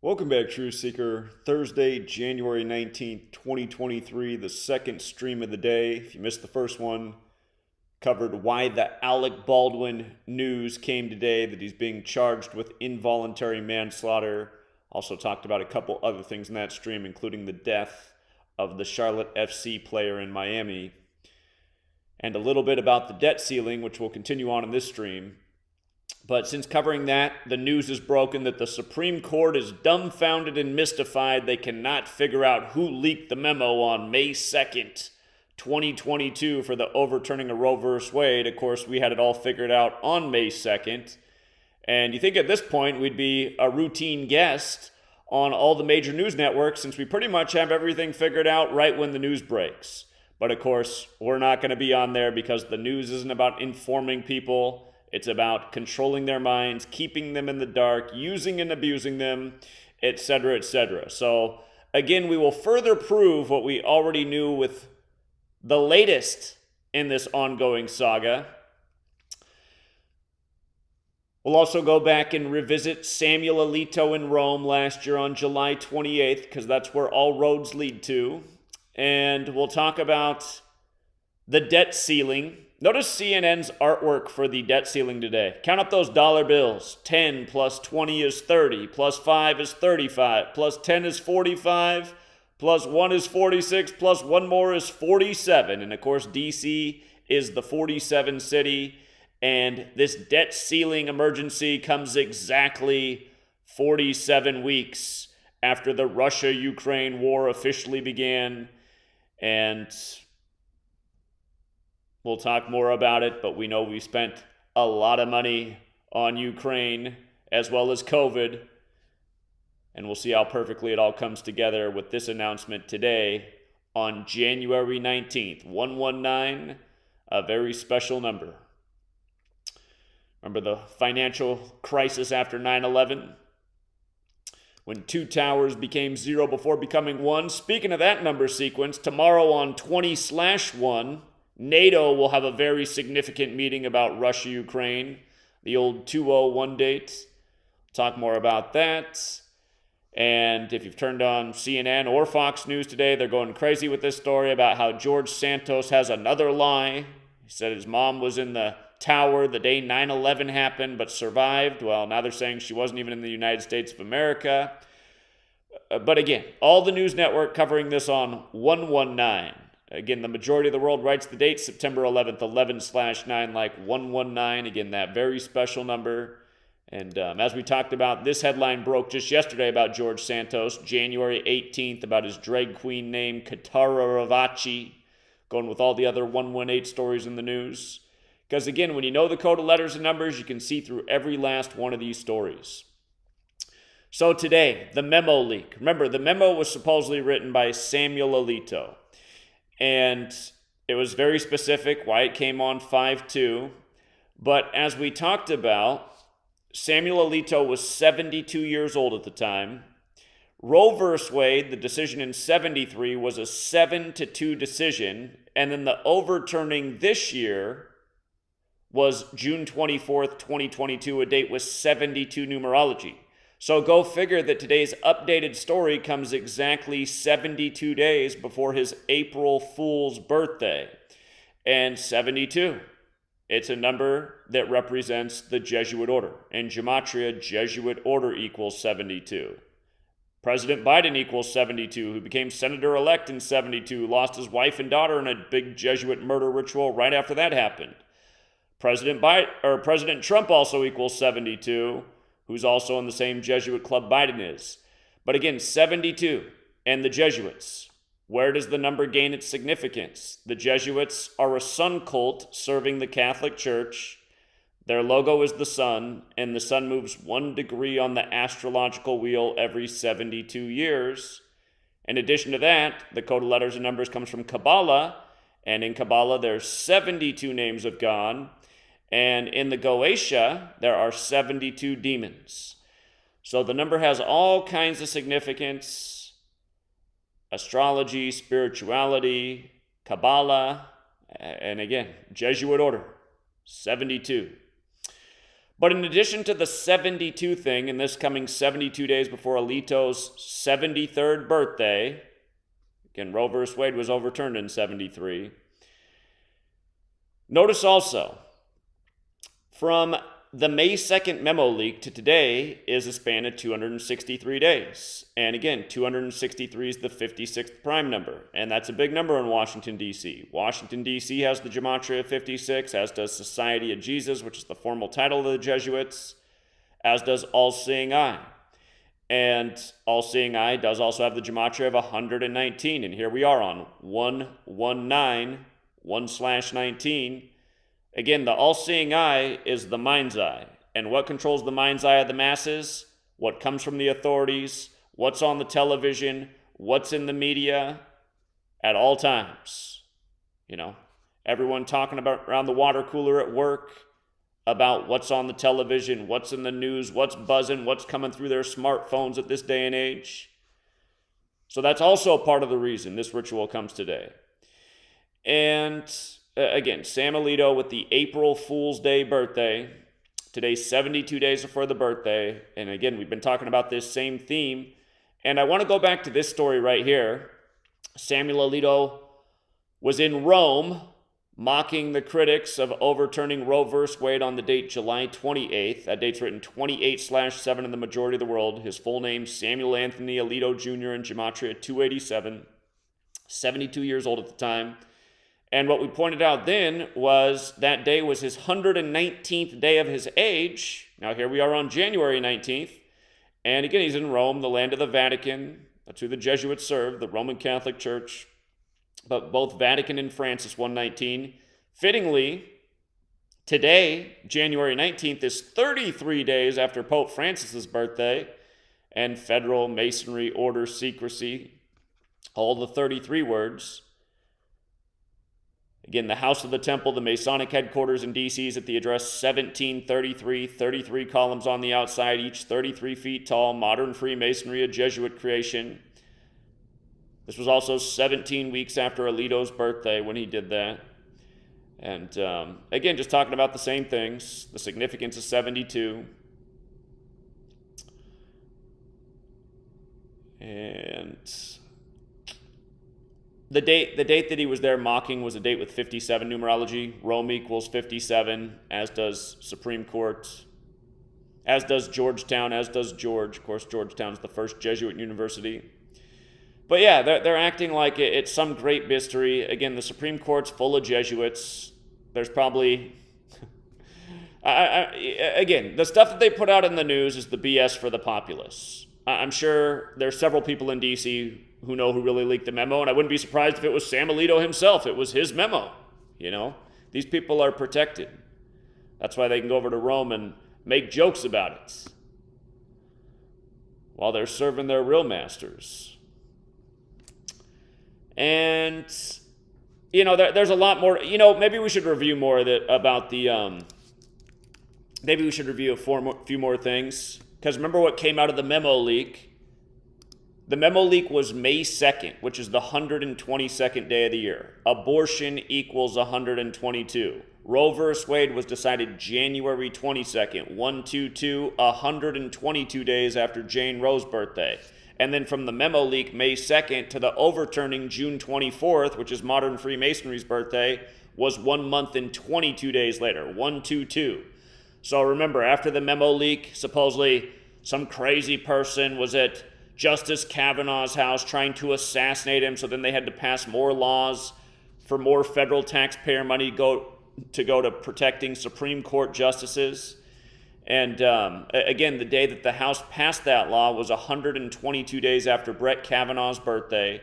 Welcome back, Truth Seeker. Thursday, January 19th, 2023, the second stream of the day. If you missed the first one, covered why the Alec Baldwin news came today, that he's being charged with involuntary manslaughter. Also talked about a couple other things in that stream, including the death of the Charlotte FC player in Miami, and a little bit about the debt ceiling, which we'll continue on in this stream. But since covering that, the news is broken that the Supreme Court is dumbfounded and mystified. They cannot figure out who leaked the memo on May 2nd, 2022 for the overturning of Roe v. Wade. Of course, we had it all figured out on May 2nd. And you think at this point we'd be a routine guest on all the major news networks since we pretty much have everything figured out right when the news breaks. But of course, we're not going to be on there because the news isn't about informing people. It's about controlling their minds, keeping them in the dark, using and abusing them, etc., etc. So, again, we will further prove what we already knew with the latest in this ongoing saga. We'll also go back and revisit Samuel Alito in Rome last year on July 28th, because that's where all roads lead to. And we'll talk about the debt ceiling. Notice CNN's artwork for the debt ceiling today. Count up those dollar bills. 10 plus 20 is 30, plus 5 is 35, plus 10 is 45, plus 1 is 46, plus 1 more is 47. And of course, DC is the 47 city. And this debt ceiling emergency comes exactly 47 weeks after the Russia-Ukraine war officially began. And we'll talk more about it, but we know we spent a lot of money on Ukraine as well as COVID. And we'll see how perfectly it all comes together with this announcement today on January 19th. 119, a very special number. Remember the financial crisis after 9/11? When 2 towers became 0 before becoming 1. Speaking of that number sequence, tomorrow on 20/1, NATO will have a very significant meeting about Russia-Ukraine, the old 201 date. Talk more about that. And if you've turned on CNN or Fox News today, they're going crazy with this story about how George Santos has another lie. He said his mom was in the tower the day 9/11 happened but survived. Well, now they're saying she wasn't even in the United States of America. But again, all the news network covering this on 119. Again, the majority of the world writes the date, September 11th, 11/9, like 119. Again, that very special number. And as we talked about, this headline broke just yesterday about George Santos, January 18th, about his drag queen named Katara Ravachi, going with all the other 118 stories in the news. Because again, when you know the code of letters and numbers, you can see through every last one of these stories. So today, the memo leak. Remember, the memo was supposedly written by Samuel Alito. And it was very specific why it came on 5/2. But as we talked about, Samuel Alito was 72 years old at the time. Roe v. Wade, the decision in 73, was a 7-2 decision. And then the overturning this year was June 24th, 2022, a date with 72 numerology. So go figure that today's updated story comes exactly 72 days before his April Fool's birthday. And 72, it's a number that represents the Jesuit order. In Gematria, Jesuit order equals 72. President Biden equals 72, who became senator-elect in 72, lost his wife and daughter in a big Jesuit murder ritual right after that happened. President Trump also equals 72, who's also in the same Jesuit club Biden is. But again, 72 and the Jesuits. Where does the number gain its significance? The Jesuits are a sun cult serving the Catholic Church. Their logo is the sun, and the sun moves 1 degree on the astrological wheel every 72 years. In addition to that, the code of letters and numbers comes from Kabbalah, and in Kabbalah there's 72 names of God. And in the Goetia, there are 72 demons. So the number has all kinds of significance: astrology, spirituality, Kabbalah, and again, Jesuit order, 72. But in addition to the 72 thing, and this coming 72 days before Alito's 73rd birthday, again, Roe v. Wade was overturned in 73. Notice also, from the May 2nd memo leak to today is a span of 263 days. And again, 263 is the 56th prime number. And that's a big number in Washington, D.C. Washington, D.C. has the Gematria of 56, as does Society of Jesus, which is the formal title of the Jesuits, as does All-Seeing Eye. And All-Seeing Eye does also have the Gematria of 119. And here we are on 119, 1/19. Again, the all-seeing eye is the mind's eye. And what controls the mind's eye of the masses? What comes from the authorities? What's on the television? What's in the media? At all times. You know, everyone talking about around the water cooler at work about what's on the television, what's in the news, what's buzzing, what's coming through their smartphones at this day and age. So that's also part of the reason this ritual comes today. And again, Sam Alito with the April Fool's Day birthday. Today's 72 days before the birthday. And again, we've been talking about this same theme. And I want to go back to this story right here. Samuel Alito was in Rome mocking the critics of overturning Roe v. Wade on the date July 28th. That date's written 28/7 in the majority of the world. His full name, Samuel Anthony Alito Jr. in Gematria 287. 72 years old at the time. And what we pointed out then was that day was his 119th day of his age. Now here we are on January 19th. And again, he's in Rome, the land of the Vatican. That's who the Jesuits served, the Roman Catholic Church. But both Vatican and Francis 119. Fittingly, today, January 19th, is 33 days after Pope Francis's birthday. And federal Masonry order secrecy, all the 33 words. Again, the House of the Temple, the Masonic headquarters in D.C. is at the address 1733, 33 columns on the outside, each 33 feet tall, modern Freemasonry, a Jesuit creation. This was also 17 weeks after Alito's birthday when he did that. And again, just talking about the same things, the significance of 72. And the date that he was there mocking was a date with 57 numerology. Rome equals 57, as does Supreme Court, as does Georgetown, as does George. Of course, Georgetown's the first Jesuit university. But yeah, they're acting like it's some great mystery. Again, the Supreme Court's full of Jesuits. There's probably... again, the stuff that they put out in the news is the BS for the populace. I'm sure there's several people in D.C. who know who really leaked the memo, and I wouldn't be surprised if it was Sam Alito himself. It was his memo, you know? These people are protected. That's why they can go over to Rome and make jokes about it while they're serving their real masters. And, you know, there's a lot more. You know, maybe we should review more about the, maybe we should review a few more things. Because remember what came out of the memo leak? The memo leak was May 2nd, which is the 122nd day of the year. Abortion equals 122. Roe v. Wade was decided January 22nd, 122, 122 days after Jane Roe's birthday. And then from the memo leak May 2nd to the overturning June 24th, which is modern Freemasonry's birthday, was 1 month and 22 days later, 122. So remember, after the memo leak, supposedly some crazy person was at Justice Kavanaugh's house trying to assassinate him, so then they had to pass more laws for more federal taxpayer money to go to protecting Supreme Court justices. And again, the day that the House passed that law was 122 days after Brett Kavanaugh's birthday.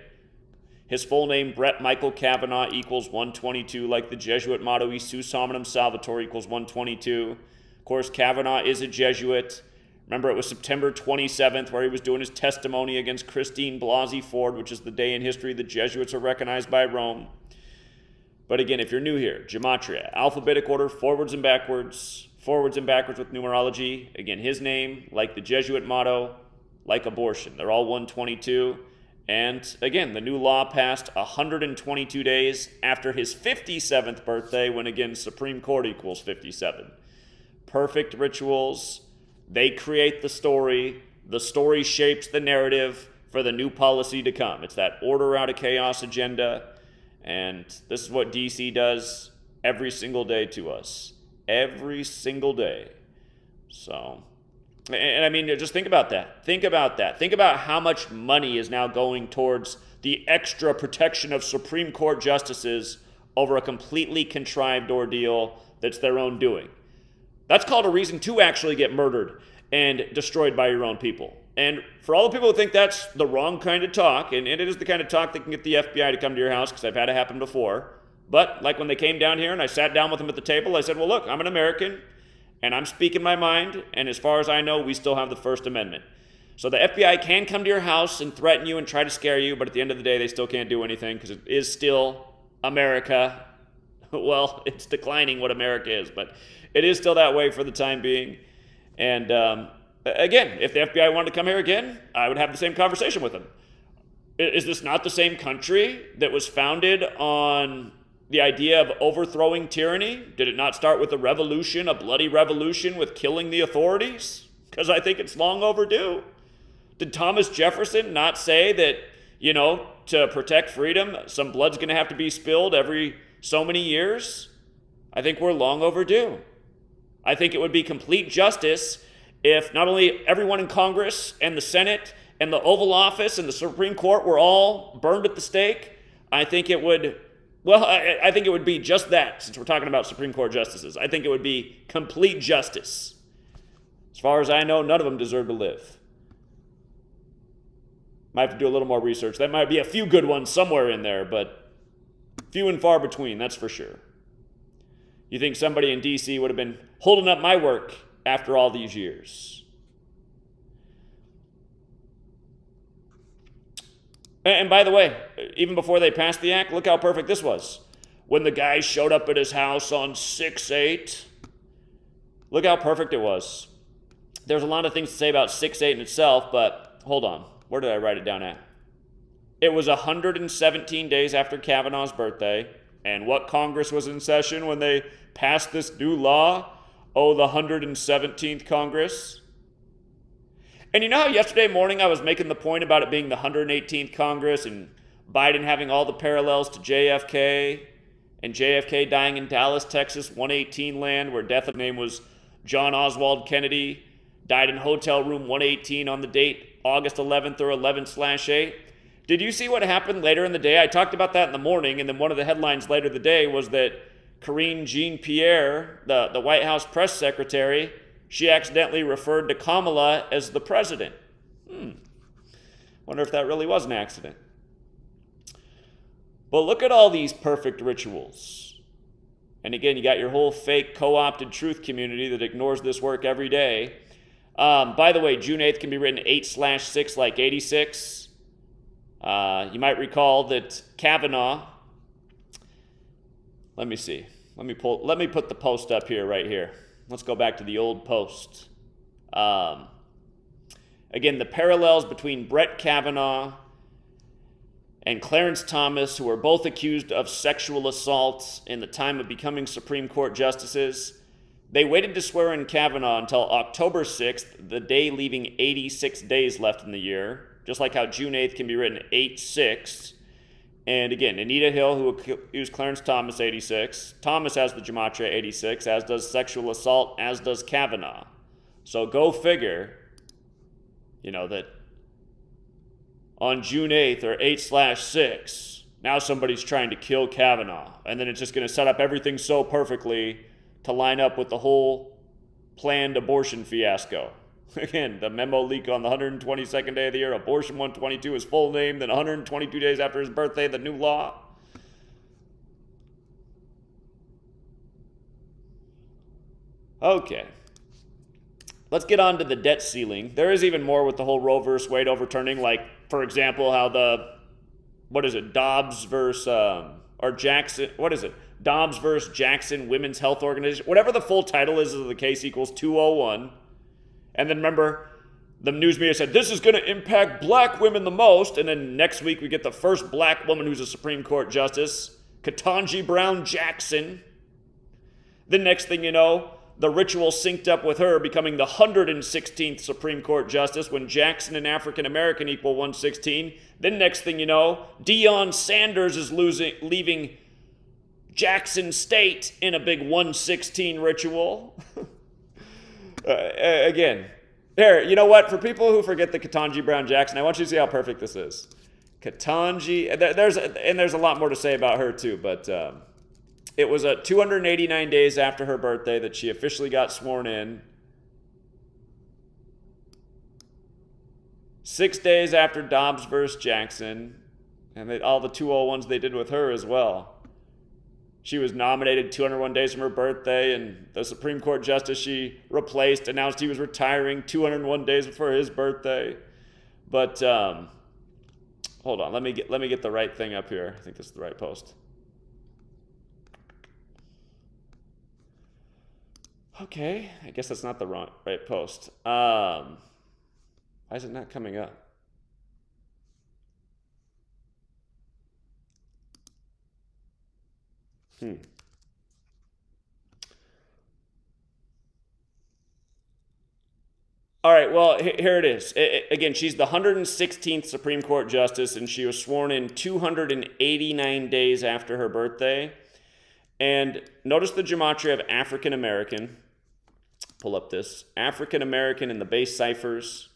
His full name, Brett Michael Kavanaugh, equals 122, like the Jesuit motto, Isus Hominum Salvator, equals 122. Of course, Kavanaugh is a Jesuit. Remember, it was September 27th where he was doing his testimony against Christine Blasey Ford, which is the day in history the Jesuits are recognized by Rome. But again, if you're new here, Gematria, alphabetic order, forwards and backwards with numerology. Again, his name, like the Jesuit motto, like abortion. They're all 122. And again, the new law passed 122 days after his 57th birthday, when again, Supreme Court equals 57. perfect rituals. They create the story. The story shapes the narrative for the new policy to come. It's that order out of chaos agenda. And this is what DC does every single day to us. Every single day. So, and I mean, just think about that. Think about that. Think about how much money is now going towards the extra protection of Supreme Court justices over a completely contrived ordeal that's their own doing. That's called a reason to actually get murdered and destroyed by your own people. And for all the people who think that's the wrong kind of talk, and it is the kind of talk that can get the FBI to come to your house, because I've had it happen before, but like when they came down here and I sat down with them at the table, I said, well, look, I'm an American, and I'm speaking my mind, and as far as I know, we still have the First Amendment. So the FBI can come to your house and threaten you and try to scare you, but at the end of the day, they still can't do anything because it is still America. Well, it's declining what America is, but it is still that way for the time being. And again, if the FBI wanted to come here again, I would have the same conversation with them. Is this not the same country that was founded on the idea of overthrowing tyranny? Did it not start with a revolution, a bloody revolution with killing the authorities? Because I think it's long overdue. Did Thomas Jefferson not say that, to protect freedom, some blood's going to have to be spilled every so many years? I think we're long overdue. I think it would be complete justice if not only everyone in Congress and the Senate and the Oval Office and the Supreme Court were all burned at the stake. I think it would, I think it would be just that, since we're talking about Supreme Court justices. I think it would be complete justice. As far as I know, none of them deserve to live. Might have to do a little more research. That might be a few good ones somewhere in there, but few and far between, that's for sure. You think somebody in D.C. would have been holding up my work after all these years? And by the way, even before they passed the act, look how perfect this was. When the guy showed up at his house on 6/8, look how perfect it was. There's a lot of things to say about 6/8 in itself, but hold on. Where did I write it down at? It was 117 days after Kavanaugh's birthday. And what Congress was in session when they passed this new law? Oh, the 117th Congress. And you know how yesterday morning I was making the point about it being the 118th Congress and Biden having all the parallels to JFK and JFK dying in Dallas, Texas, 118 land, where death of name was John Oswald Kennedy, died in hotel room 118 on the date August 11th or 11/8. Did you see what happened later in the day? I talked about that in the morning, and then one of the headlines later in the day was that Karine Jean-Pierre, the White House press secretary, she accidentally referred to Kamala as the president. Wonder if that really was an accident. But look at all these perfect rituals. And again, you got your whole fake co-opted truth community that ignores this work every day. By the way, June 8th can be written 8/6 like 86. You might recall that Kavanaugh, let me see. Let me put the post up here, right here. Let's go back to the old post. Again, the parallels between Brett Kavanaugh and Clarence Thomas, who were both accused of sexual assault in the time of becoming Supreme Court justices. They waited to swear in Kavanaugh until October 6th, the day leaving 86 days left in the year, just like how June 8th can be written 8/6. And again, Anita Hill, who accused Clarence Thomas, 86. Thomas has the Gematria 86, as does sexual assault, as does Kavanaugh. So go figure, that on June 8th or 8/6, now somebody's trying to kill Kavanaugh. And then it's just going to set up everything so perfectly to line up with the whole planned abortion fiasco. Again, the memo leak on the 122nd day of the year, abortion 122, his full name, then 122 days after his birthday, the new law. Okay. Let's get on to the debt ceiling. There is even more with the whole Roe versus Wade overturning, like, for example, how Dobbs versus, Dobbs versus Jackson Women's Health Organization, whatever the full title is of the case, equals 201. And then remember, the news media said, this is going to impact black women the most. And then next week we get the first black woman who's a Supreme Court justice, Katanji Brown Jackson. The next thing you know, the ritual synced up with her becoming the 116th Supreme Court Justice when Jackson and African American equal 116. Then next thing you know, Deion Sanders is leaving Jackson State in a big 116 ritual. Again, here, you know what? For people who forget the Katanji Brown Jackson, I want you to see how perfect this is. Katanji, there's a lot more to say about her too, but it was 289 days after her birthday that she officially got sworn in. 6 days after Dobbs versus Jackson, and all the 201s they did with her as well. She was nominated 201 days from her birthday, and the Supreme Court justice she replaced announced he was retiring 201 days before his birthday. But hold on, let me get the right thing up here. I think this is the right post. Okay, I guess that's not the right post. Why is it not coming up? All right, well, here it is. Again, she's the 116th Supreme Court Justice, and she was sworn in 289 days after her birthday. And notice the gematria of African American. Pull up this. African American in the base ciphers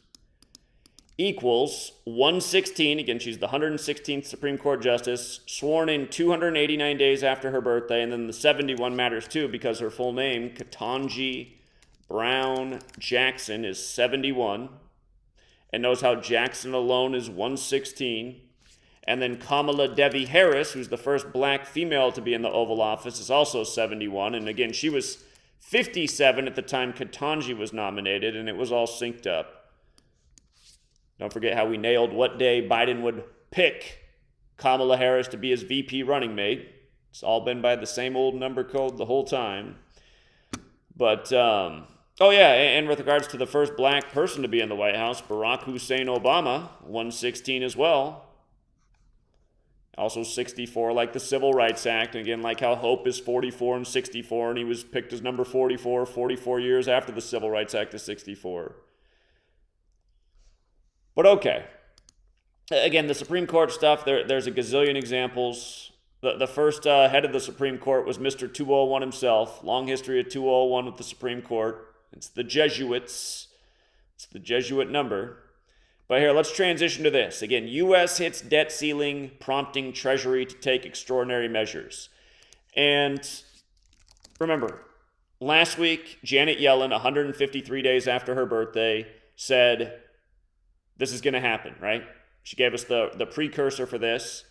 equals 116. Again, she's the 116th Supreme Court Justice, sworn in 289 days after her birthday. And then the 71 matters too, because her full name, Katanji Brown Jackson, is 71. And notice how Jackson alone is 116. And then Kamala Devi Harris, who's the first black female to be in the Oval Office, is also 71. And again, she was 57 at the time Katanji was nominated, and it was all synced up. Don't forget how we nailed what day Biden would pick Kamala Harris to be his VP running mate. It's all been by the same old number code the whole time. But, oh yeah, and with regards to the first black person to be in the White House, Barack Hussein Obama, 116 as well. Also 64, like the Civil Rights Act. And again, like how Hope is 44 and 64, and he was picked as number 44 years after the Civil Rights Act is 64. But okay. Again, the Supreme Court stuff, there's a gazillion examples. The first head of the Supreme Court was Mr. 201 himself. Long history of 201 with the Supreme Court. It's the Jesuits. It's the Jesuit number. But here, let's transition to this. Again, U.S. hits debt ceiling, prompting Treasury to take extraordinary measures. And remember, last week, Janet Yellen, 153 days after her birthday, said this is going to happen, right? She gave us the precursor for this.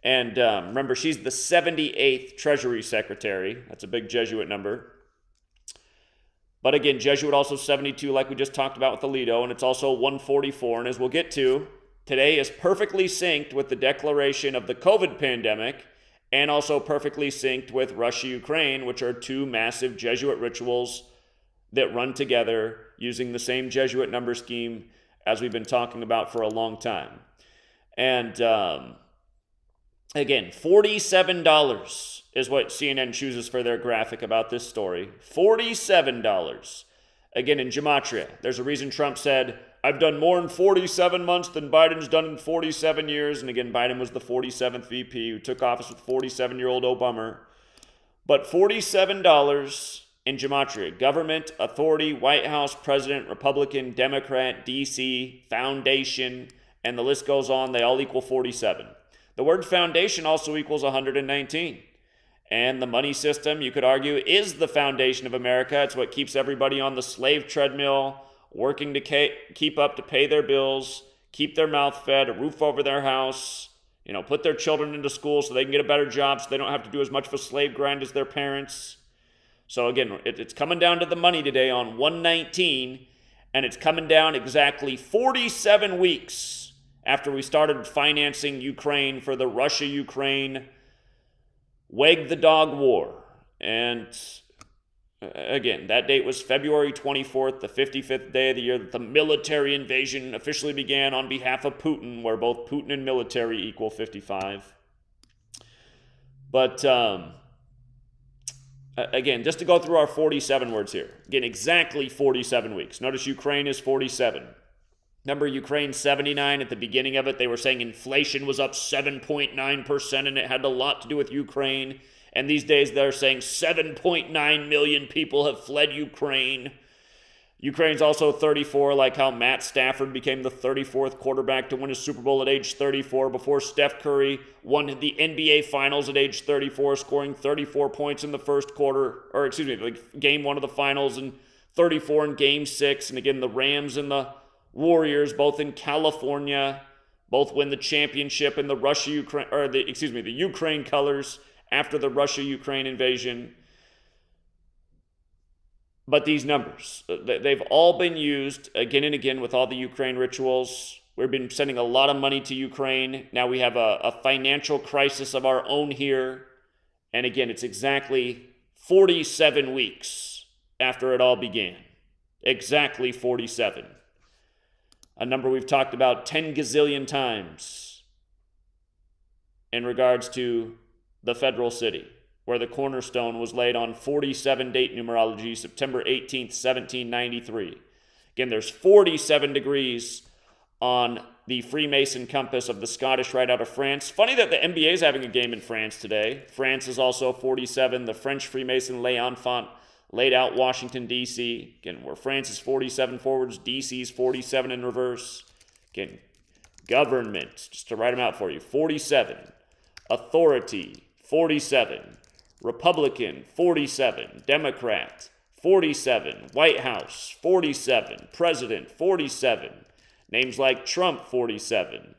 And remember, she's the 78th Treasury Secretary. That's a big Jesuit number. But again, Jesuit also 72, like we just talked about with Alito, and it's also 144. And as we'll get to, today is perfectly synced with the declaration of the COVID pandemic, and also perfectly synced with Russia-Ukraine, which are two massive Jesuit rituals that run together using the same Jesuit number scheme as we've been talking about for a long time. And again, $47 is what CNN chooses for their graphic about this story. $47. Again, in Gematria, there's a reason Trump said, I've done more in 47 months than Biden's done in 47 years. And again, Biden was the 47th VP who took office with 47-year-old Obama. But $47 in Gematria, government, authority, White House, president, Republican, Democrat, DC, foundation, and the list goes on. They all equal 47. The word foundation also equals 119. And the money system, you could argue, is the foundation of America. It's what keeps everybody on the slave treadmill, working to keep up to pay their bills, keep their mouth fed, a roof over their house, put their children into school so they can get a better job so they don't have to do as much of a slave grind as their parents. So again, it's coming down to the money today on 119, and it's coming down exactly 47 weeks after we started financing Ukraine for the Russia-Ukraine Wag the Dog War. And again, that date was February 24th, the 55th day of the year that the military invasion officially began on behalf of Putin, where both Putin and military equal 55. But Again, just to go through our 47 words here. Again, exactly 47 weeks. Notice Ukraine is 47. Remember, Ukraine 79 at the beginning of it, they were saying inflation was up 7.9% and it had a lot to do with Ukraine. And these days they're saying 7.9 million people have fled Ukraine. Ukraine's also 34, like how Matt Stafford became the 34th quarterback to win a Super Bowl at age 34 before Steph Curry won the NBA Finals at age 34, scoring 34 points in the first quarter, or excuse me, like game one of the finals, and 34 in game 6. And again, the Rams and the Warriors, both in California, both win the championship in the the Ukraine colors after the Russia-Ukraine invasion. But these numbers, they've all been used again and again with all the Ukraine rituals. We've been sending a lot of money to Ukraine. Now we have a financial crisis of our own here. And again, it's exactly 47 weeks after it all began. Exactly 47. A number we've talked about 10 gazillion times in regards to the federal city, where the cornerstone was laid on 47 date numerology, September 18th, 1793. Again, there's 47 degrees on the Freemason compass of the Scottish Rite out of France. Funny that the NBA is having a game in France today. France is also 47. The French Freemason Les Enfants laid out Washington, D.C. Again, where France is 47 forwards, D.C. is 47 in reverse. Again, government, just to write them out for you, 47. Authority, 47. Republican, 47. Democrat, 47. White House, 47. President, 47. Names like Trump, 47.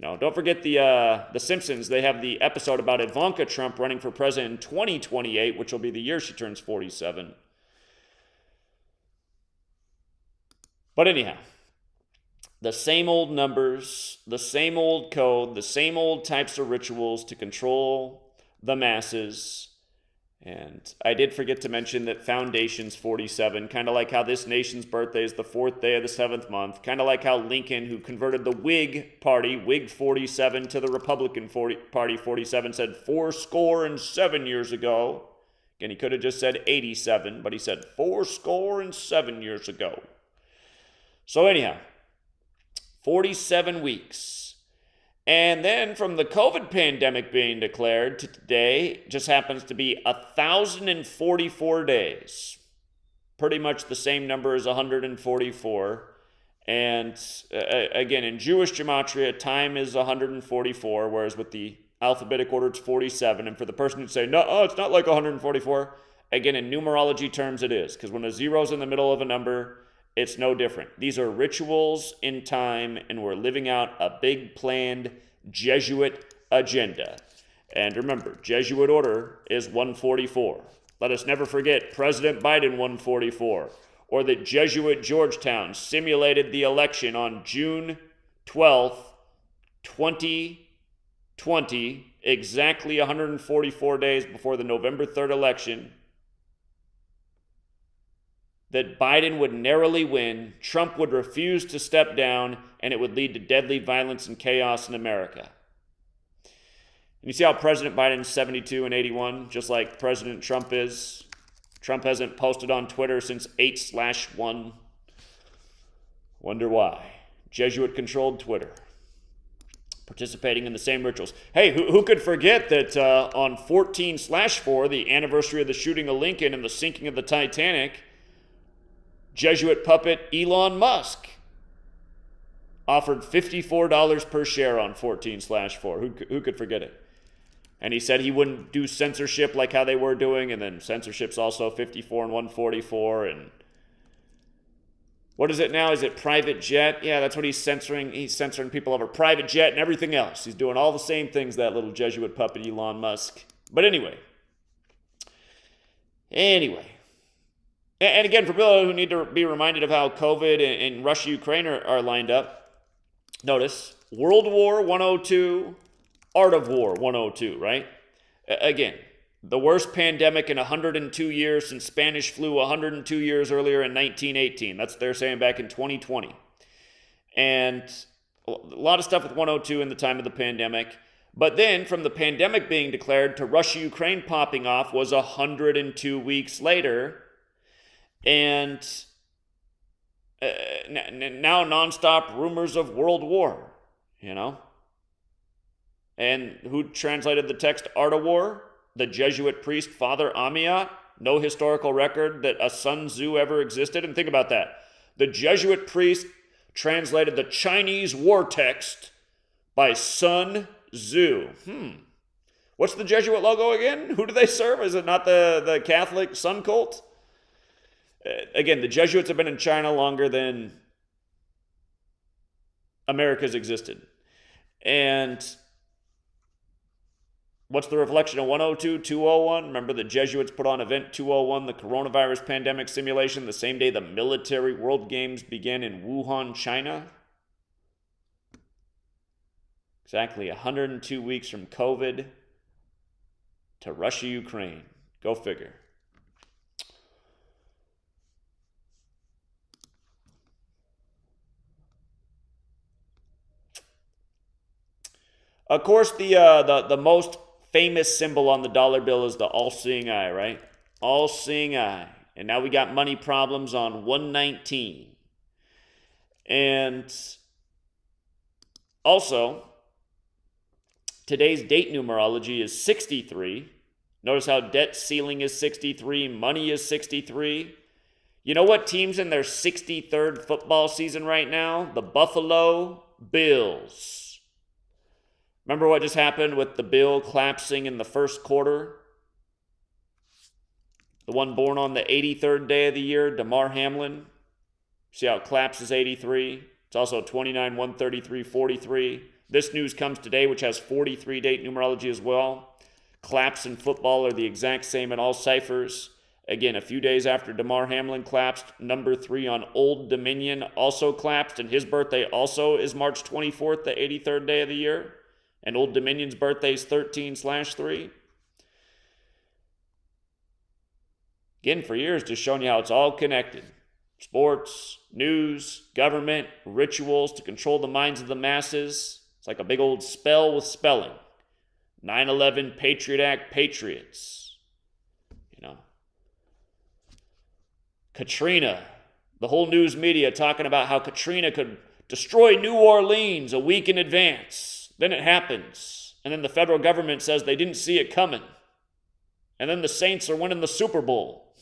Don't forget the Simpsons. They have the episode about Ivanka Trump running for president in 2028, which will be the year she turns 47. But anyhow, the same old numbers, the same old code, the same old types of rituals to control the masses. And I did forget to mention that Foundation's 47, kind of like how this nation's birthday is the 4th day of the 7th month, kind of like how Lincoln, who converted the Whig Party, Whig 47, to the Republican Party 47, said 47 years ago. Again, he could have just said 87, but he said 47 years ago. So anyhow, 47 weeks. And then from the COVID pandemic being declared to today, just happens to be 1,044 days. Pretty much the same number as 144. And again, in Jewish gematria, time is 144, whereas with the alphabetic order, it's 47. And for the person who'd say, no, it's not like 144, again, in numerology terms, it is. Because when a zero's in the middle of a number, it's no different. These are rituals in time, and we're living out a big planned Jesuit agenda. And remember, Jesuit order is 144. Let us never forget President Biden 144, or that Jesuit Georgetown simulated the election on June 12th, 2020, exactly 144 days before the November 3rd election, that Biden would narrowly win, Trump would refuse to step down, and it would lead to deadly violence and chaos in America. And you see how President Biden's 72 and 81, just like President Trump is? Trump hasn't posted on Twitter since 8/1. Wonder why. Jesuit-controlled Twitter. Participating in the same rituals. Hey, who could forget that on 14/4, the anniversary of the shooting of Lincoln and the sinking of the Titanic, Jesuit puppet Elon Musk offered $54 per share on 14/4. Who could forget it? And he said he wouldn't do censorship like how they were doing, and then censorship's also 54 and 144. And what is it now? Is it private jet? Yeah, that's what he's censoring. He's censoring people over private jet and everything else. He's doing all the same things, that little Jesuit puppet Elon Musk. But anyway. And again, for people who need to be reminded of how COVID and Russia, Ukraine are lined up, notice World War 102, Art of War 102, right? Again, the worst pandemic in 102 years since Spanish flu 102 years earlier in 1918. That's what they're saying back in 2020. And a lot of stuff with 102 in the time of the pandemic. But then from the pandemic being declared to Russia-Ukraine popping off was 102 weeks later. And now nonstop rumors of world war, And who translated the text Art of War? The Jesuit priest Father Amiot. No historical record that a Sun Tzu ever existed. And think about that. The Jesuit priest translated the Chinese war text by Sun Tzu. What's the Jesuit logo again? Who do they serve? Is it not the Catholic Sun cult? Again, the Jesuits have been in China longer than America's existed. And what's the reflection of 102, 201? Remember the Jesuits put on Event 201, the coronavirus pandemic simulation, the same day the military world games began in Wuhan, China? Exactly 102 weeks from COVID to Russia, Ukraine. Go figure. Of course, the most famous symbol on the dollar bill is the all-seeing eye, right? All-seeing eye. And now we got money problems on 119. And also, today's date numerology is 63. Notice how debt ceiling is 63, money is 63. You know what team's in their 63rd football season right now? The Buffalo Bills. Remember what just happened with the bill collapsing in the first quarter? The one born on the 83rd day of the year, Damar Hamlin. See how it collapses 83? It's also 29, 133, 43. This news comes today, which has 43 date numerology as well. Collapse in football are the exact same in all ciphers. Again, a few days after Damar Hamlin collapsed, number 3 on Old Dominion also collapsed, and his birthday also is March 24th, the 83rd day of the year. And Old Dominion's birthday is 13/3. Again, for years, just showing you how it's all connected. Sports, news, government, rituals to control the minds of the masses. It's like a big old spell with spelling. 9/11, Patriot Act, Patriots. Katrina. The whole news media talking about how Katrina could destroy New Orleans a week in advance. Then it happens. And then the federal government says they didn't see it coming. And then the Saints are winning the Super Bowl.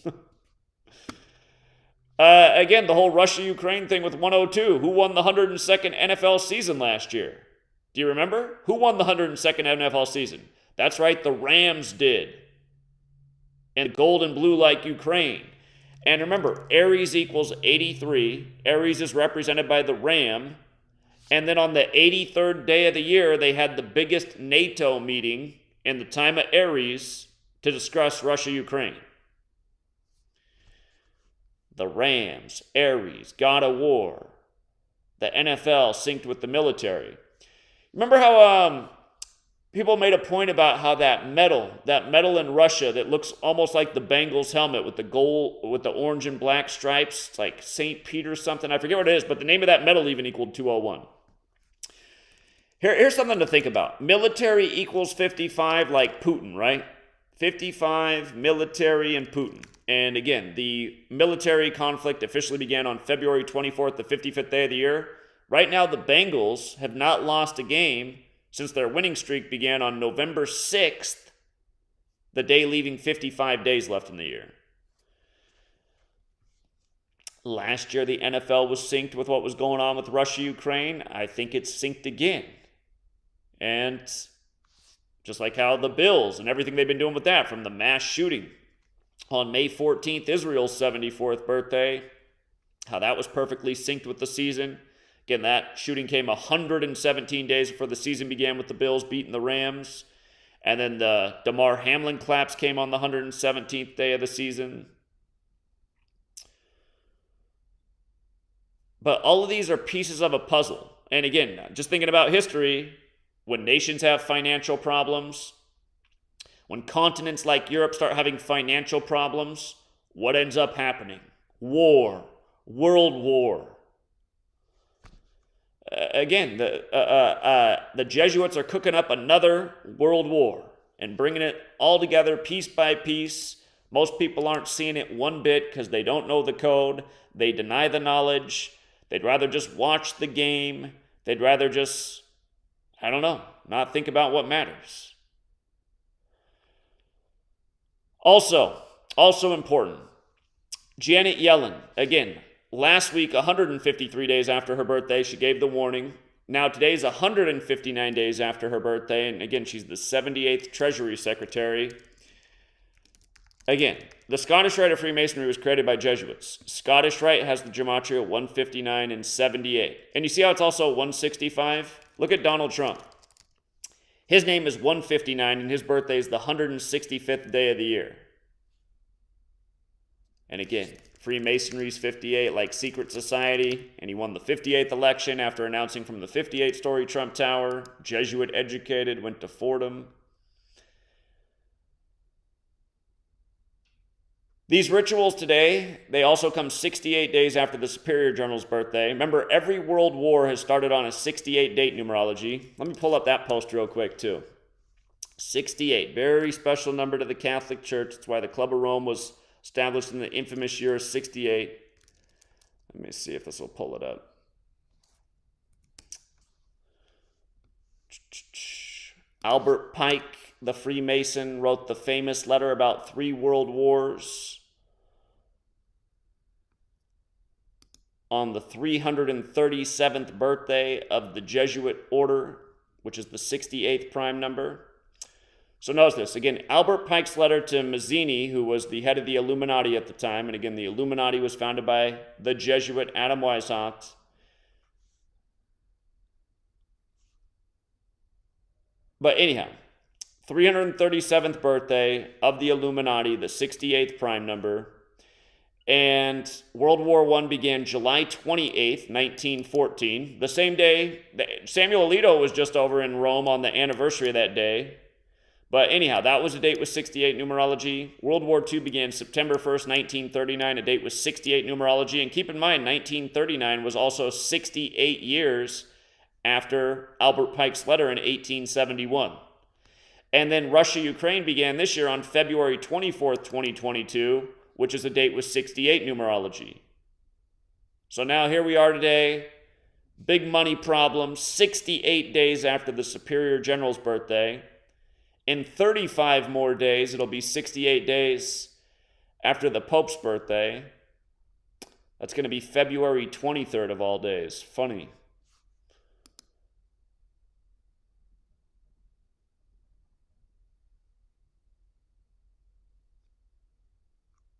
Again, the whole Russia-Ukraine thing with 102. Who won the 102nd NFL season last year? Do you remember? Who won the 102nd NFL season? That's right, the Rams did. And gold and blue like Ukraine. And remember, Aries equals 83. Aries is represented by the ram. And then on the 83rd day of the year, they had the biggest NATO meeting in the time of Aries to discuss Russia-Ukraine. The Rams, Aries, God of War. The NFL synced with the military. Remember how people made a point about how that metal in Russia that looks almost like the Bengals helmet with the gold, with the orange and black stripes. It's like St. Peter something. I forget what it is, but the name of that metal even equaled 201. Here's something to think about. Military equals 55 like Putin, right? 55, military, and Putin. And again, the military conflict officially began on February 24th, the 55th day of the year. Right now, the Bengals have not lost a game since their winning streak began on November 6th, the day leaving 55 days left in the year. Last year, the NFL was synced with what was going on with Russia-Ukraine. I think it's synced again. And just like how the Bills and everything they've been doing with that, from the mass shooting on May 14th, Israel's 74th birthday, how that was perfectly synced with the season. Again, that shooting came 117 days before the season began with the Bills beating the Rams. And then the Damar Hamlin collapse came on the 117th day of the season. But all of these are pieces of a puzzle. And again, just thinking about history, when nations have financial problems, when continents like Europe start having financial problems, what ends up happening? War. World war. again, the Jesuits are cooking up another world war and bringing it all together piece by piece. Most people aren't seeing it one bit because they don't know the code. They deny the knowledge. They'd rather just watch the game. They'd rather just, I don't know, not think about what matters. Also important, Janet Yellen, again, last week, 153 days after her birthday, she gave the warning. Now today's 159 days after her birthday, and again, she's the 78th Treasury Secretary. Again, the Scottish Rite of Freemasonry was created by Jesuits. Scottish Rite has the Gematria 159 and 78. And you see how it's also 165? Look at Donald Trump. His name is 159, and his birthday is the 165th day of the year. And again, Freemasonry's 58, like secret society, and he won the 58th election after announcing from the 58-story Trump Tower. Jesuit educated, went to Fordham. These rituals today, they also come 68 days after the Superior General's birthday. Remember, every world war has started on a 68 date numerology. Let me pull up that post real quick too. 68, very special number to the Catholic Church. That's why the Club of Rome was established in the infamous year of 68. Let me see if this will pull it up. Albert Pike, the Freemason, wrote the famous letter about 3 world wars on the 337th birthday of the Jesuit order, which is the 68th prime number. So notice this. Again, Albert Pike's letter to Mazzini, who was the head of the Illuminati at the time, and again, the Illuminati was founded by the Jesuit Adam Weishaupt. But anyhow, 337th birthday of the Illuminati, the 68th prime number. And World War I began July 28th, 1914. The same day, Samuel Alito was just over in Rome on the anniversary of that day. But anyhow, that was a date with 68 numerology. World War II began September 1st, 1939, a date with 68 numerology. And keep in mind, 1939 was also 68 years after Albert Pike's letter in 1871. And then Russia-Ukraine began this year on February 24th, 2022, which is a date with 68 numerology. So now here we are today, big money problem, 68 days after the Superior General's birthday. In 35 more days, it'll be 68 days after the Pope's birthday. That's going to be February 23rd of all days. Funny.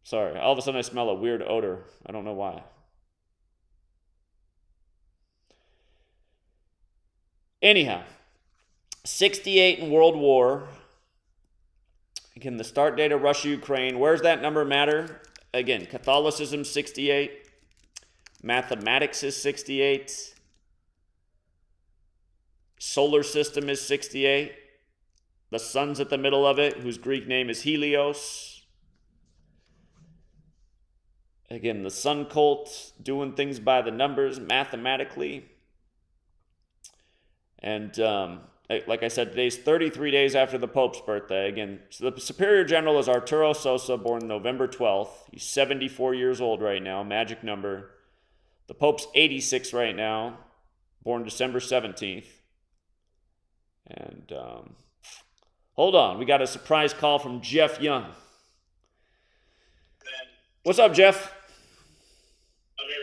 Sorry, all of a sudden I smell a weird odor. I don't know why. Anyhow, 68 in World War. Again, the start date of Russia-Ukraine. Where's that number matter? Again, Catholicism 68. Mathematics is 68. Solar system is 68. The sun's at the middle of it, whose Greek name is Helios. Again, the sun cult, doing things by the numbers mathematically. And like I said, today's 33 days after the Pope's birthday. Again, so the Superior General is Arturo Sosa, born November 12th. He's 74 years old right now, magic number. The Pope's 86 right now, born December 17th. And hold on, we got a surprise call from Jeff Young. What's up, Jeff?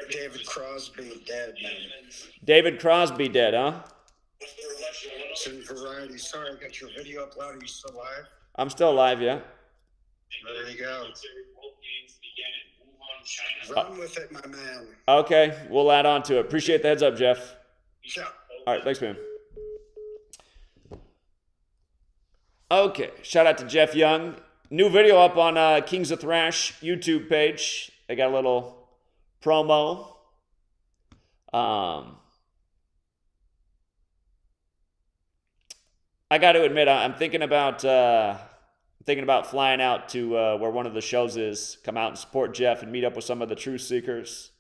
David Crosby dead, man. David Crosby dead, huh? Some variety. Sorry, I got your video up loud. Are you still live? I'm still alive, yeah. There you go. Run with it, my man. Okay, we'll add on to it. Appreciate the heads up, Jeff. Yeah. All right, thanks, man. Okay, shout out to Jeff Young. New video up on Kings of Thrash YouTube page. They got a little promo. I got to admit, I'm thinking about flying out to where one of the shows is. Come out and support Jeff and meet up with some of the truth seekers.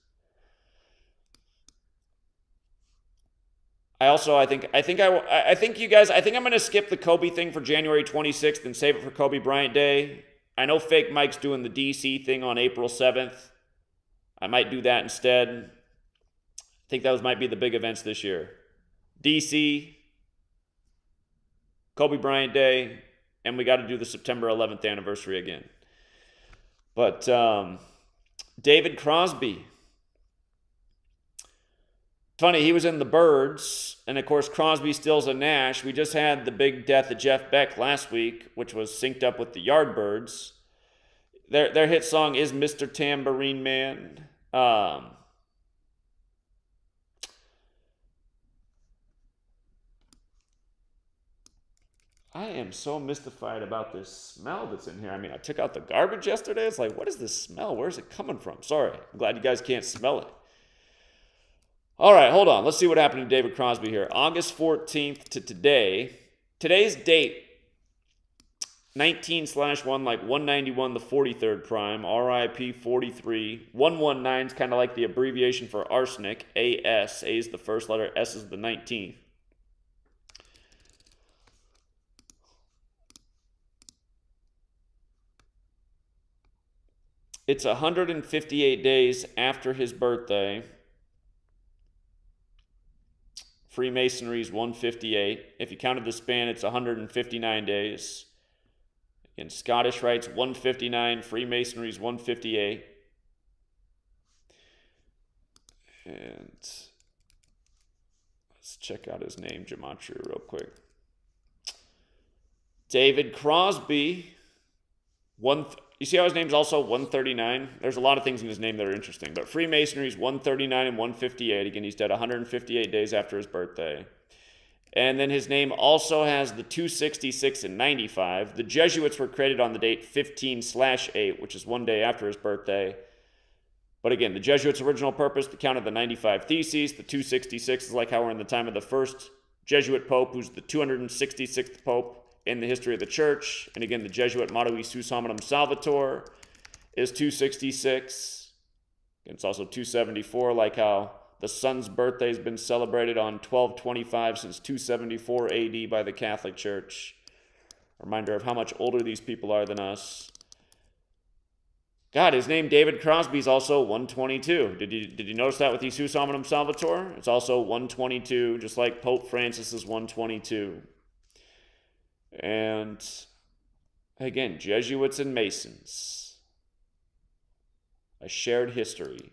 I think you guys, I think I'm going to skip the Kobe thing for January 26th and save it for Kobe Bryant Day. I know Fake Mike's doing the DC thing on April 7th. I might do that instead. I think those might be the big events this year. DC, Kobe Bryant Day, and we got to do the September 11th anniversary again. But David Crosby. Funny, he was in the Birds, and of course Crosby, Stills, and Nash. We just had the big death of Jeff Beck last week, which was synced up with the Yardbirds. Their hit song is Mr. Tambourine Man. I am so mystified about this smell that's in here. I mean, I took out the garbage yesterday. It's like, what is this smell? Where's it coming from? Sorry. I'm glad you guys can't smell it. All right, hold on. Let's see what happened to David Crosby here. August 14th to today. Today's date, 19/1, like 191, the 43rd prime, RIP 43. 119 is kind of like the abbreviation for arsenic, AS. A is the first letter, S is the 19th. It's 158 days after his birthday. Freemasonry's 158. If you counted the span, it's 159 days. Again, Scottish Rite's 159, Freemasonry's 158. And let's check out his name, Gematria, real quick. David Crosby, you see how his name's also 139? There's a lot of things in his name that are interesting, but Freemasonry's 139 and 158. Again, he's dead 158 days after his birthday. And then his name also has the 266 and 95. The Jesuits were created on the date 15/8, which is one day after his birthday. But again, the Jesuits' original purpose, to count of the 95 Theses. The 266 is like how we're in the time of the first Jesuit Pope, who's the 266th Pope in the history of the church. And again, the Jesuit motto, Ius Hominum Salvator, is 266. It's also 274, like how the Son's birthday has been celebrated on 12/25 since 274 AD by the Catholic Church. A reminder of how much older these people are than us. God, his name David Crosby is also 122. Did you notice that with Ius Hominum Salvator? It's also 122, just like Pope Francis is 122. And again, Jesuits and Masons, a shared history.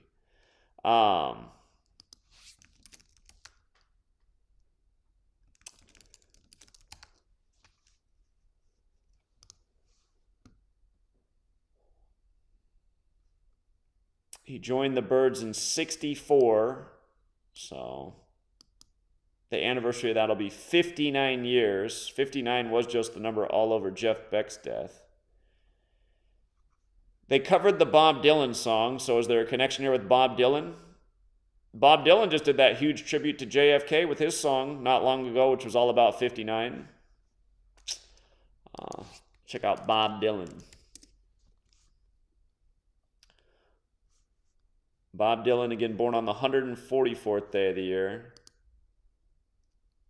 He joined the Birds in 64, so the anniversary of that will be 59 years. 59 was just the number all over Jeff Beck's death. They covered the Bob Dylan song, so is there a connection here with Bob Dylan? Bob Dylan just did that huge tribute to JFK with his song not long ago, which was all about 59. Check out Bob Dylan. Bob Dylan, again, born on the 144th day of the year.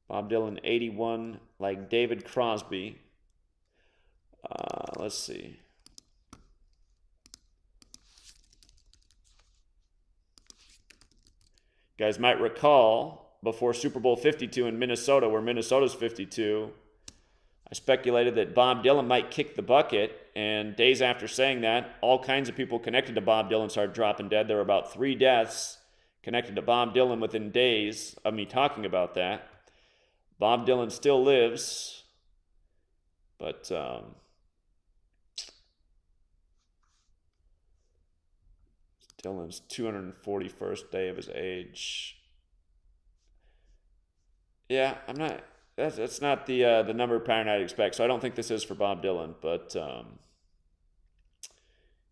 Bob Dylan, 81, like David Crosby. Let's see. You guys might recall, before Super Bowl 52 in Minnesota, where Minnesota's 52, I speculated that Bob Dylan might kick the bucket, and days after saying that, all kinds of people connected to Bob Dylan started dropping dead. There were about 3 deaths connected to Bob Dylan within days of me talking about that. Bob Dylan still lives, but Dylan's 241st day of his age. Yeah, I'm not. That's not the number pattern I'd expect. So I don't think this is for Bob Dylan, but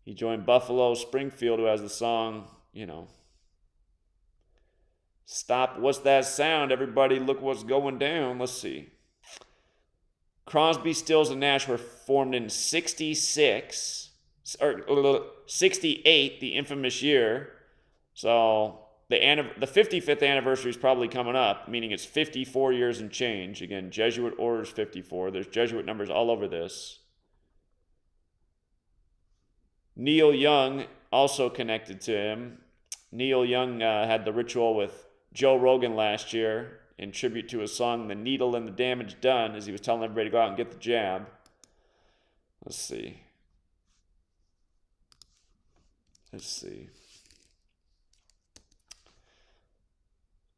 he joined Buffalo Springfield, who has the song, Stop, What's That Sound? Everybody look what's going down. Let's see. Crosby, Stills, and Nash were formed in 68, the infamous year. So the 55th anniversary is probably coming up, meaning it's 54 years and change. Again, Jesuit orders 54. There's Jesuit numbers all over this. Neil Young also connected to him. Neil Young had the ritual with Joe Rogan last year in tribute to his song "The Needle and the Damage Done," as he was telling everybody to go out and get the jab. Let's see.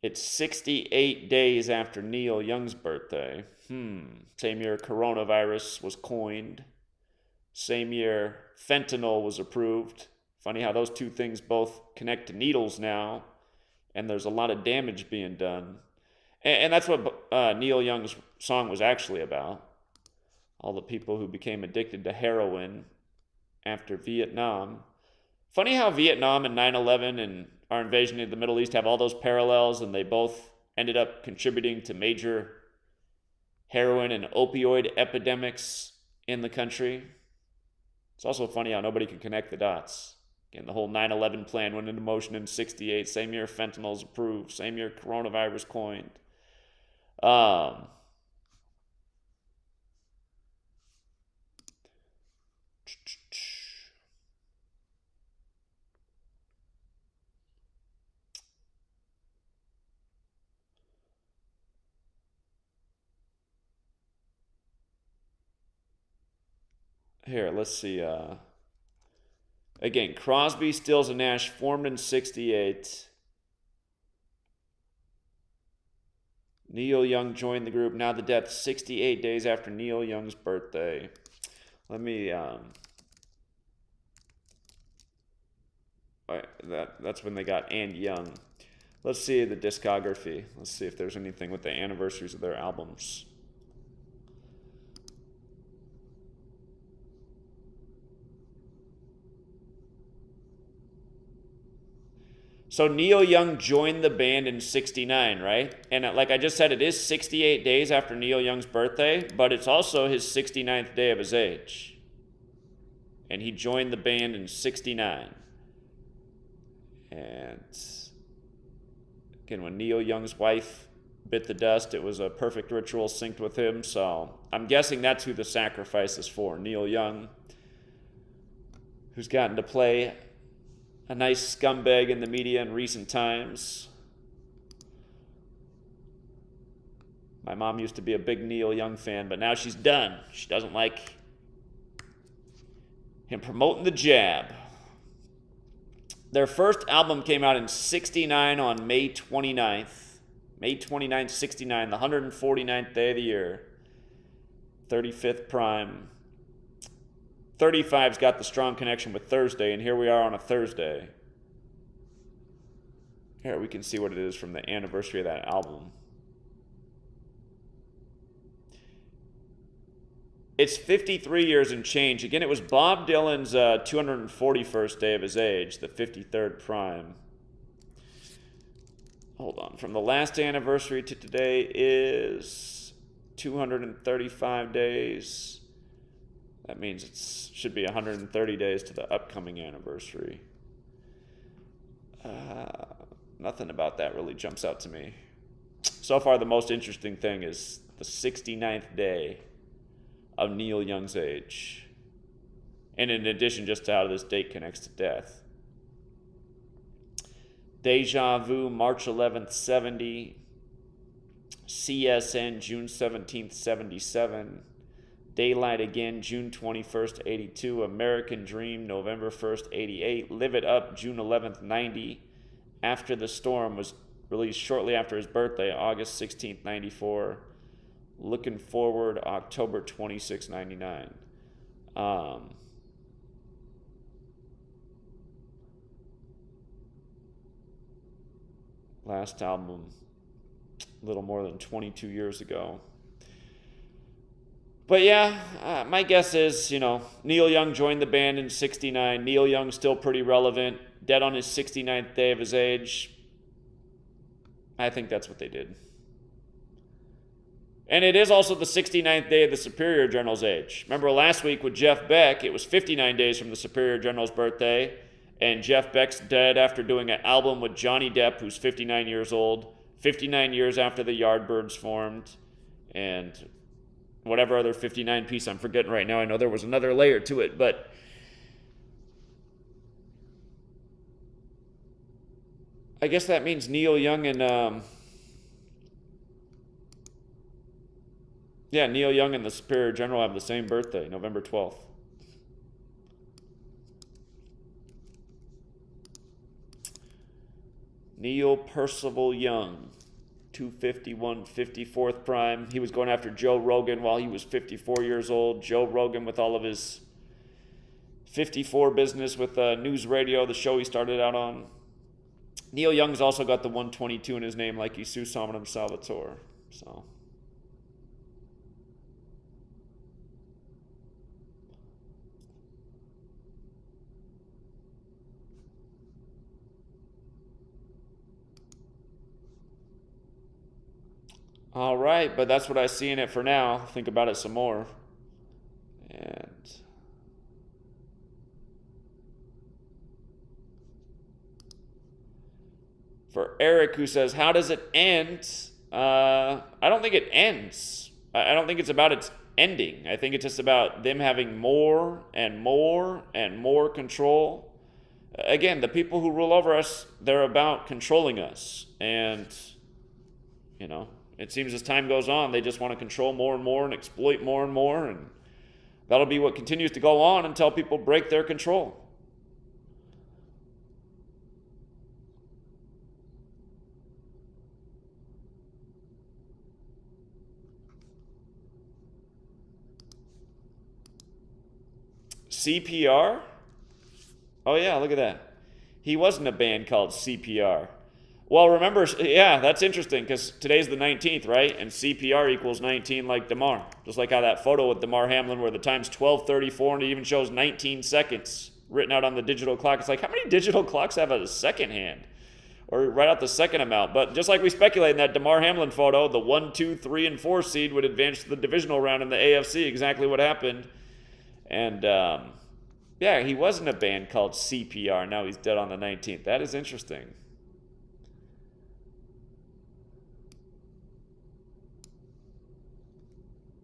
It's 68 days after Neil Young's birthday. Same year coronavirus was coined. Same year fentanyl was approved. Funny how those two things both connect to needles now, and there's a lot of damage being done. And that's what Neil Young's song was actually about. All the people who became addicted to heroin after Vietnam. Funny how Vietnam and 9/11 and our invasion of the Middle East have all those parallels, and they both ended up contributing to major heroin and opioid epidemics in the country. It's also funny how nobody can connect the dots. Again, the whole 9/11 plan went into motion in 68. Same year fentanyl's approved. Same year coronavirus coined. Here, let's see. Again, Crosby, Stills, and Nash formed in 68. Neil Young joined the group. Now the death 68 days after Neil Young's birthday. Let me... that's when they got And Young. Let's see the discography. Let's see if there's anything with the anniversaries of their albums. So Neil Young joined the band in 69, right? And like I just said, it is 68 days after Neil Young's birthday, but it's also his 69th day of his age. And he joined the band in 69. And again, when Neil Young's wife bit the dust, it was a perfect ritual synced with him. So I'm guessing that's who the sacrifice is for. Neil Young, who's gotten to play a nice scumbag in the media in recent times. My mom used to be a big Neil Young fan, but now she's done. She doesn't like him promoting the jab. Their first album came out in 69 on May 29th. May 29th, 69, the 149th day of the year. 35th prime. 35's got the strong connection with Thursday, and here we are on a Thursday. Here we can see what it is from the anniversary of that album. It's 53 years and change. Again, it was Bob Dylan's 241st day of his age, the 53rd prime. Hold on. From the last anniversary to today is 235 days. That means it should be 130 days to the upcoming anniversary. Nothing about that really jumps out to me. So far, the most interesting thing is the 69th day of Neil Young's age. And in addition, just to how this date connects to death. Deja Vu, March 11th, 70. CSN, June 17th, 77. Daylight Again, June 21st, 82. American Dream, November 1st, 88. Live It Up, June 11th, 90. After the Storm was released shortly after his birthday, August 16th, 94. Looking Forward, October 26th, 99. Last album, a little more than 22 years ago. But yeah, my guess is, Neil Young joined the band in 69. Neil Young's still pretty relevant. Dead on his 69th day of his age. I think that's what they did. And it is also the 69th day of the Superior General's age. Remember last week with Jeff Beck, it was 59 days from the Superior General's birthday. And Jeff Beck's dead after doing an album with Johnny Depp, who's 59 years old, 59 years after the Yardbirds formed, and whatever other 59 piece I'm forgetting right now. I know there was another layer to it, but I guess that means Neil Young and Neil Young and the Superior General have the same birthday, November 12th. Neil Percival Young, 251, 54th prime. He was going after Joe Rogan while he was 54 years old. Joe Rogan with all of his 54 business with News Radio, the show he started out on. Neil Young's also got the 122 in his name, like Jesus Hominum Salvator. So, all right, but that's what I see in it for now. Think about it some more. And for Eric, who says, how does it end? I don't think it ends. I don't think it's about its ending. I think it's just about them having more and more and more control. Again, the people who rule over us, they're about controlling us. And, you know, it seems as time goes on, they just want to control more and more and exploit more and more. And that'll be what continues to go on until people break their control. CPR? Oh yeah, look at that. He was in a band called CPR. Well, remember, yeah, that's interesting because today's the 19th, right? And CPR equals 19 like DeMar. Just like how that photo with DeMar Hamlin where the time's 12:34 and it even shows 19 seconds written out on the digital clock. It's like, how many digital clocks have a second hand? Or write out the second amount. But just like we speculate in that DeMar Hamlin photo, the 1, 2, 3, and 4 seed would advance to the divisional round in the AFC. Exactly what happened. And, yeah, he was in a band called CPR. Now he's dead on the 19th. That is interesting.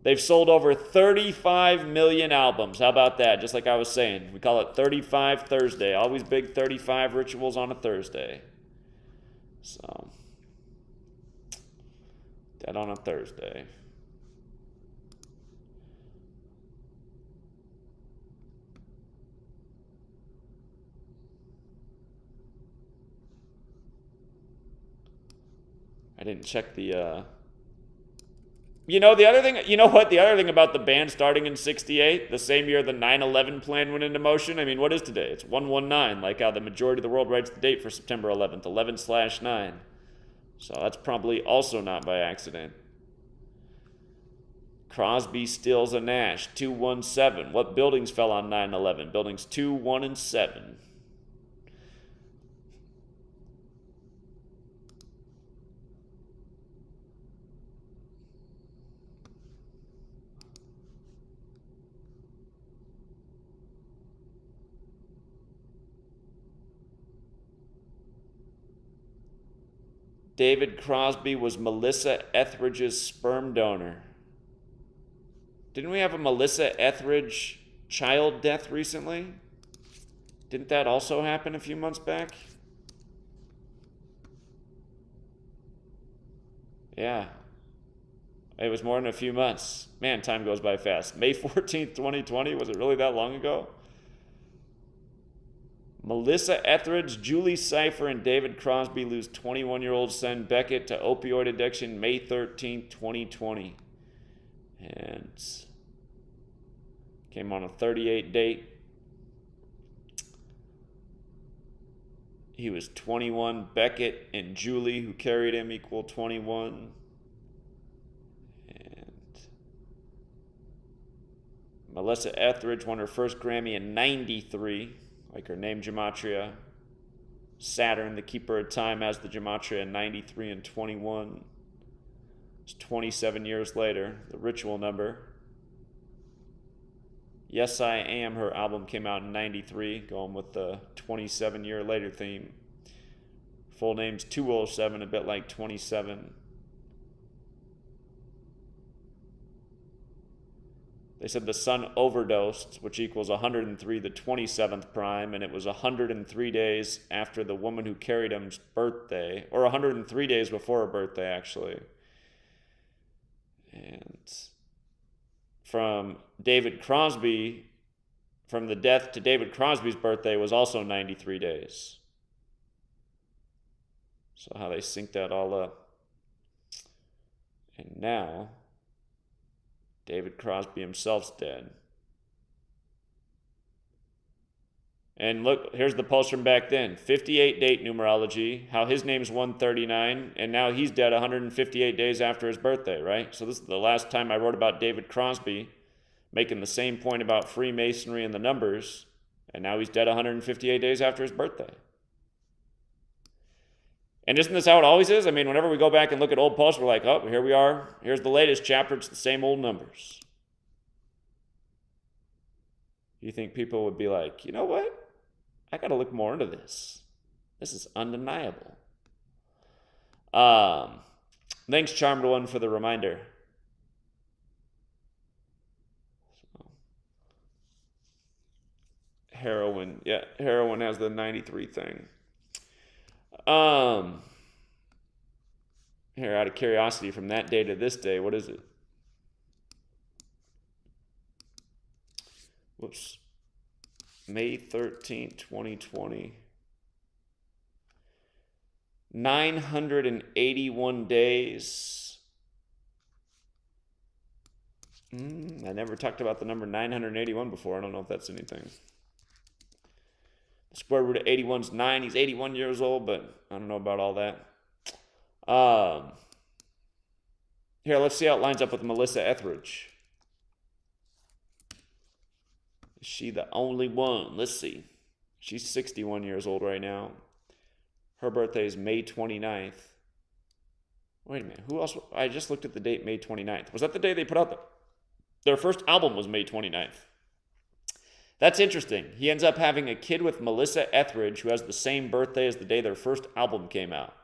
They've sold over 35 million albums. How about that? Just like I was saying. We call it 35 Thursday. Always big 35 rituals on a Thursday. So, dead on a Thursday. I didn't check the, the other thing, you know what? The other thing about the ban starting in 68, the same year the 9/11 plan went into motion, I mean, what is today? It's 119, like how the majority of the world writes the date for September 11th, 11/9. So that's probably also not by accident. Crosby, Stills, and Nash, 217. What buildings fell on 9/11? Buildings 2, 1, and 7. David Crosby was Melissa Etheridge's sperm donor. Didn't we have a Melissa Etheridge child death recently? Didn't that also happen a few months back? Yeah. It was more than a few months. Man, time goes by fast. May 14th, 2020. Was it really that long ago? Melissa Etheridge, Julie Cypher, and David Crosby lose 21-year-old son Beckett to opioid addiction May 13th, 2020. And came on a 38 date. He was 21. Beckett and Julie, who carried him, equal 21. And Melissa Etheridge won her first Grammy in 93. Like her name, Gematria. Saturn, the keeper of time, has the Gematria in 93 and 21. It's 27 years later, the ritual number. Yes, I Am. Her album came out in 93, going with the 27-year later theme. Full name's 207, a bit like 27. They said the son overdosed, which equals 103, the 27th prime, and it was 103 days after the woman who carried him's birthday, or 103 days before her birthday, actually. And from David Crosby, from the death to David Crosby's birthday was also 93 days. So how they synced that all up. And now David Crosby himself's dead. And look, here's the post from back then. 58 date numerology, how his name's 139, and now he's dead 158 days after his birthday, right? So this is the last time I wrote about David Crosby, making the same point about Freemasonry and the numbers, and now he's dead 158 days after his birthday. And isn't this how it always is? I mean, whenever we go back and look at old posts, we're like, oh, here we are. Here's the latest chapter. It's the same old numbers. You think people would be like, you know what? I got to look more into this. This is undeniable. Thanks, Charmed One, for the reminder. Heroin. Yeah, heroin has the 93 thing. Here, out of curiosity, from that day to this day, what is it? Whoops. May 13th, 2020. 981 days. I never talked about the number 981 before. I don't know if that's anything. The square root of 81 is 9. He's 81 years old, but I don't know about all that. Here, let's see how it lines up with Melissa Etheridge. Is she the only one? Let's see. She's 61 years old right now. Her birthday is May 29th. Wait a minute. Who else? I just looked at the date, May 29th. Was that the day they put out their first album was May 29th? That's interesting. He ends up having a kid with Melissa Etheridge, who has the same birthday as the day their first album came out.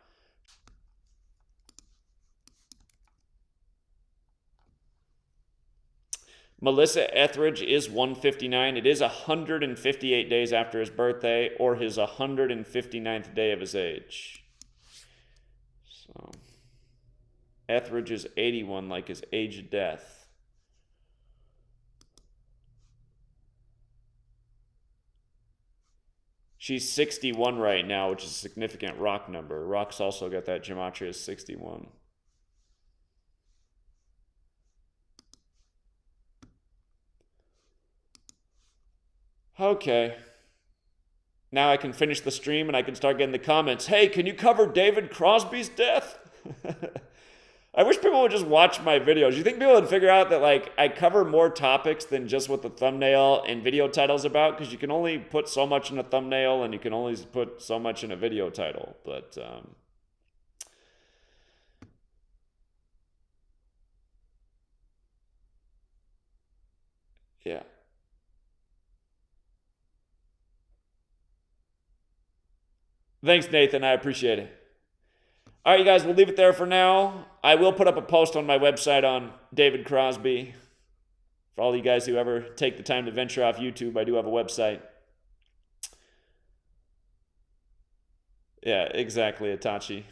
Melissa Etheridge is 159. It is 158 days after his birthday, or his 159th day of his age. So, Etheridge is 81, like his age of death. She's 61 right now, which is a significant rock number. Rock's also got that gematria 61. Okay. Now I can finish the stream and I can start getting the comments. Hey, can you cover David Crosby's death? I wish people would just watch my videos. You think people would figure out that, like, I cover more topics than just what the thumbnail and video title's about? Because you can only put so much in a thumbnail and you can only put so much in a video title. But, yeah. Thanks, Nathan. I appreciate it. All right, you guys, we'll leave it there for now. I will put up a post on my website on David Crosby. For all you guys who ever take the time to venture off YouTube, I do have a website. Yeah, exactly, Itachi.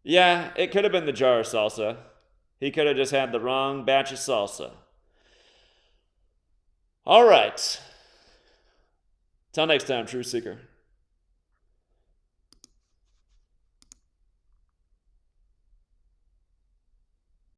Yeah, it could have been the jar of salsa. He could have just had the wrong batch of salsa. All right. Till next time, True Seeker.